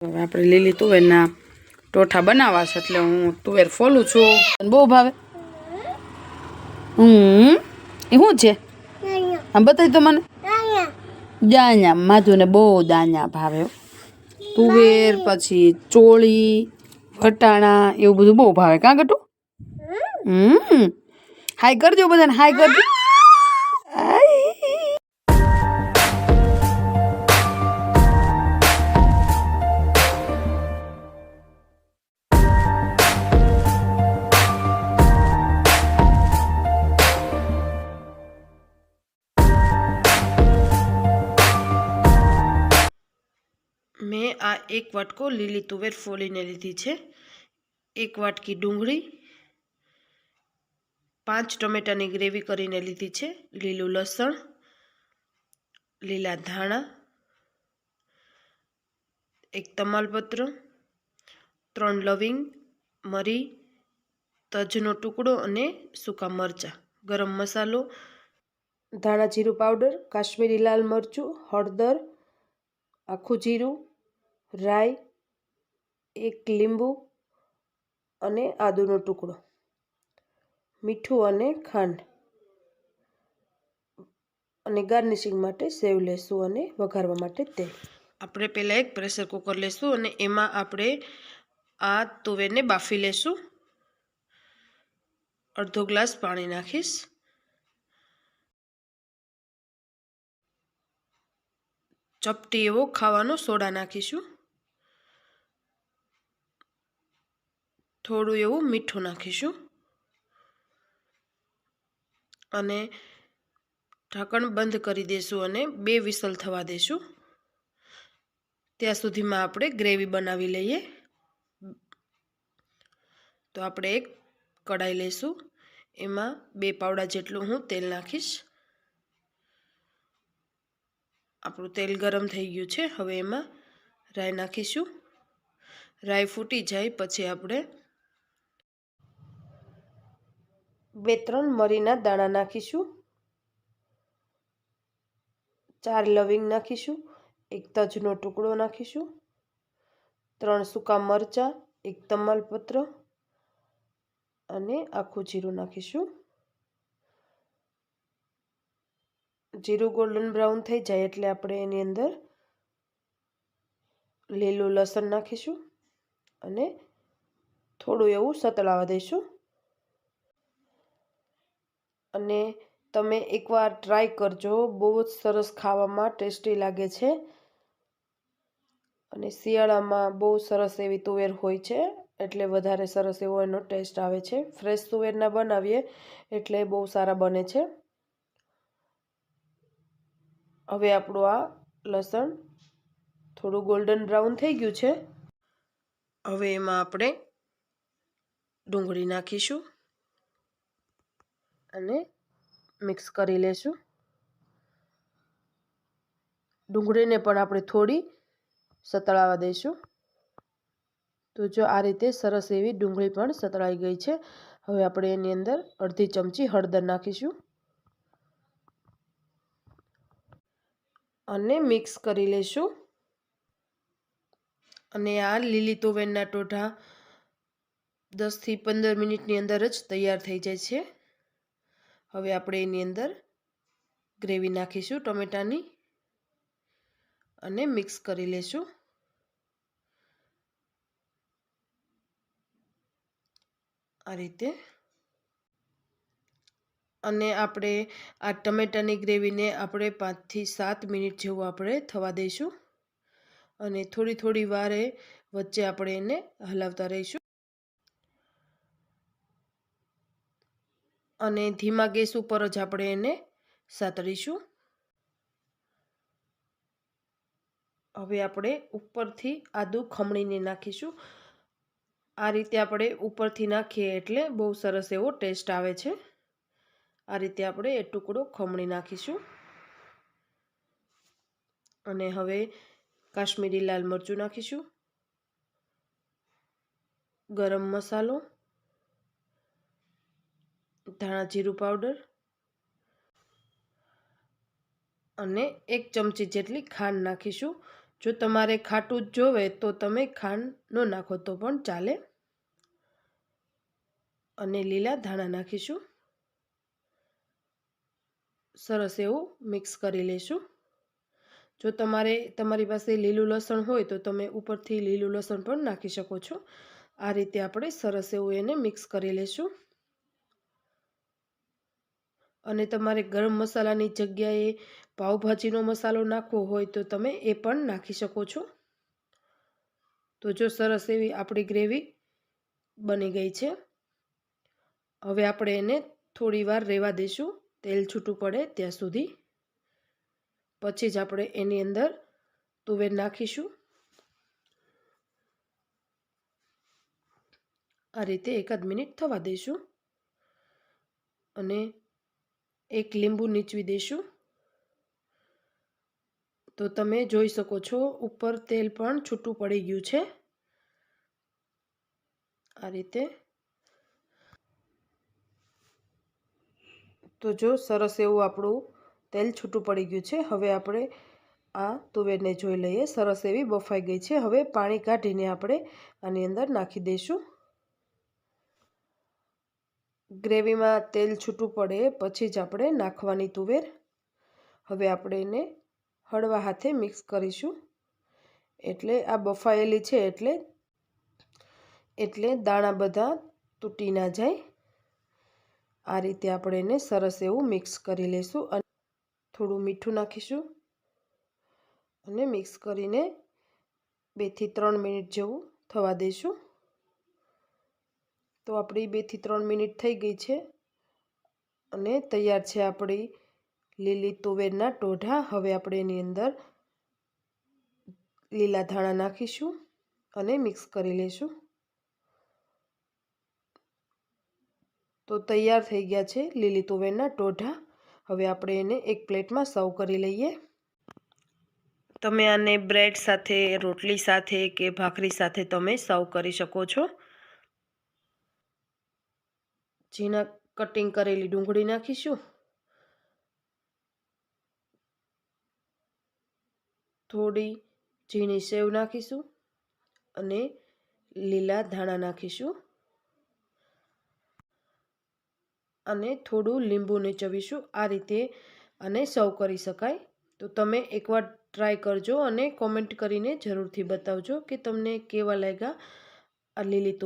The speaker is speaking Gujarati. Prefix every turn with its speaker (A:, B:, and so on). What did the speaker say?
A: હવે આપણે લીલી તુવેરના ટોઠા બનાવવા છે એટલે હું તુવેર ફોલું છું. બહુ ભાવે. એ શું છે? આમ બતાવી તો મને. દાણા માધુને બહુ દાણા ભાવે. તુવેર પછી ચોળી વટાણા એવું બધું બહુ ભાવે. કાં ગટું? હાય કરજો બધાને, હાય કરજો. મેં આ એક વાટકો લીલી તુવેર ફોલીને લીધી છે. 1 વાટકી ડુંગળી, 5 ટમેટાની ગ્રેવી કરીને લીધી છે. લીલું લસણ, લીલા ધાણા, 1 તમાલપત્ર, 3 લવિંગ, મરી, તજનો ટુકડો અને સૂકા મરચાં, ગરમ મસાલો, ધાણા જીરું પાવડર, કાશ્મીરી લાલ મરચું, હળદર, આખું જીરું, રાઈ, 1 લીંબુ અને આદુનો ટુકડો, મીઠું અને ખાંડ, અને ગાર્નિશિંગ માટે સેવ લેશું અને વઘારવા માટે તેલ. આપણે પહેલાં એક પ્રેશર કુકર લેશું અને એમાં આપણે આ તુવેરને બાફી લેશું. અડધો ગ્લાસ પાણી નાખીશ. ચપટી એવો ખાવાનો સોડા નાખીશું. થોડું એવું મીઠું નાખીશું અને ઢાંકણ બંધ કરી દઈશું અને 2 વિસલ થવા દઈશું. ત્યાં સુધીમાં આપણે ગ્રેવી બનાવી લઈએ. તો આપણે એક કઢાઈ લઈશું. એમાં 2 પાવડા જેટલું હું તેલ નાખીશ. આપણું તેલ ગરમ થઈ ગયું છે. હવે એમાં રાઈ નાખીશું. રાઈ ફૂટી જાય પછી આપણે 2-3 મરીના દાણા નાખીશું. 4 લવિંગ નાખીશું. 1 તજનો ટુકડો નાખીશું. 3 સૂકા મરચાં, 1 તમાલપત્ર અને આખું જીરું નાખીશું. જીરું ગોલ્ડન બ્રાઉન થઈ જાય એટલે આપણે એની અંદર લીલું લસણ નાખીશું અને થોડું એવું સતળાવા દઈશું. અને તમે એકવાર ટ્રાય કરજો, બહુ જ સરસ, ખાવામાં ટેસ્ટી લાગે છે. અને શિયાળામાં બહુ સરસ એવી તુવેર હોય છે એટલે વધારે સરસ એવો એનો ટેસ્ટ આવે છે. ફ્રેશ તુવેરના બનાવીએ એટલે બહુ સારા બને છે. હવે આપણું આ લસણ થોડું ગોલ્ડન બ્રાઉન થઈ ગયું છે. હવે એમાં આપણે ડુંગળી નાખીશું અને મિક્સ કરી લેશું. ડુંગળીને પણ આપણે થોડી સતળાવા દઈશું. તો જો આ રીતે સરસ એવી ડુંગળી પણ સતળાઈ ગઈ છે. હવે આપણે એની અંદર અડધી ચમચી હળદર નાખીશું અને મિક્સ કરી લેશું. અને આ લીલી તુવેરના ટોઠા 10 થી 15 મિનિટની અંદર જ તૈયાર થઈ જાય છે. હવે આપણે એની અંદર ગ્રેવી નાખીશું ટમેટાની અને મિક્સ કરી લેશું. આ રીતે. અને આપણે આ ટમેટાની ગ્રેવીને આપણે 5 થી 7 મિનિટ જેવું આપણે થવા દઈશું. અને થોડી થોડી વારે વચ્ચે આપણે એને હલાવતા રહીશું. અને ધીમા ગેસ ઉપર જ આપણે એને સાતળીશું. હવે આપણે ઉપરથી આદું ખમણીને નાખીશું. આ રીતે આપણે ઉપરથી નાખીએ એટલે બહુ સરસ એવો ટેસ્ટ આવે છે. આ રીતે આપણે એ ટુકડો ખમણી નાખીશું. અને હવે કાશ્મીરી લાલ મરચું નાખીશું, ગરમ મસાલો, ધાણા જીરું પાવડર અને 1 ચમચી જેટલી ખાંડ નાખીશું. જો તમારે ખાટું જ જોવે તો તમે ખાંડ ન નાખો તો પણ ચાલે. અને લીલા ધાણા નાખીશું. સરસ એવું મિક્સ કરી લઈશું. જો તમારી પાસે લીલું લસણ હોય તો તમે ઉપરથી લીલું લસણ પણ નાખી શકો છો. આ રીતે આપણે સરસ એવું એને મિક્સ કરી લઈશું. અને તમારે ગરમ મસાલાની જગ્યાએ પાવભાજીનો મસાલો નાખવો હોય તો તમે એ પણ નાખી શકો છો. તો જો સરસ એવી આપણી ગ્રેવી બની ગઈ છે. હવે આપણે એને થોડી વાર રહેવા દઈશું, તેલ છૂટું પડે ત્યાં સુધી. પછી જ આપણે એની અંદર તુવેર નાખીશું. આ રીતે એકાદ મિનિટ થવા દઈશું અને એક લીંબુ નીચવી દઈશું. તો તમે જોઈ શકો છો ઉપર તેલ પણ છૂટું પડી ગયું છે. આ રીતે. તો જો સરસ એવું આપણું તેલ છૂટું પડી ગયું છે. હવે આપણે આ તુવેરને જોઈ લઈએ. સરસ એવી બફાઈ ગઈ છે. હવે પાણી કાઢીને આપણે આની અંદર નાખી દઈશું. ગ્રેવીમાં તેલ છૂટું પડે પછી જ આપણે નાખવાની તુવેર. હવે આપણે એને હળવા હાથે મિક્સ કરીશું. એટલે આ બફાયેલી છે એટલે દાણા બધા તૂટી ના જાય. આ રીતે આપણે એને સરસ એવું મિક્સ કરી લઈશું અને થોડું મીઠું નાખીશું અને મિક્સ કરીને 2 થી 3 મિનિટ જેવું થવા દઈશું. તો આપણી 2 થી 3 મિનિટ થઈ ગઈ છે અને તૈયાર છે આપણી લીલી તુવેરના ટોઢા. હવે આપણે એની અંદર લીલા ધાણા નાખીશું અને મિક્સ કરી લઈશું. તો તૈયાર થઈ ગયા છે લીલી તુવેરના ટોઢા. હવે આપણે એને એક પ્લેટમાં સર્વ કરી લઈએ. તમે આને બ્રેડ સાથે, રોટલી સાથે કે ભાખરી સાથે તમે સર્વ કરી શકો છો. ઝીણા કટિંગ કરેલી ડુંગળી નાખીશું. થોડી ઝીણી સેવ નાખીશું અને લીલા ધાણા નાખીશું અને થોડું લીંબુ નીચવીશું. આ રીતે આને સર્વ કરી શકાય. તો તમે એકવાર ટ્રાય કરજો અને કોમેન્ટ કરીને જરૂરથી બતાવજો કે તમને કેવા લાગ્યા આ લીલી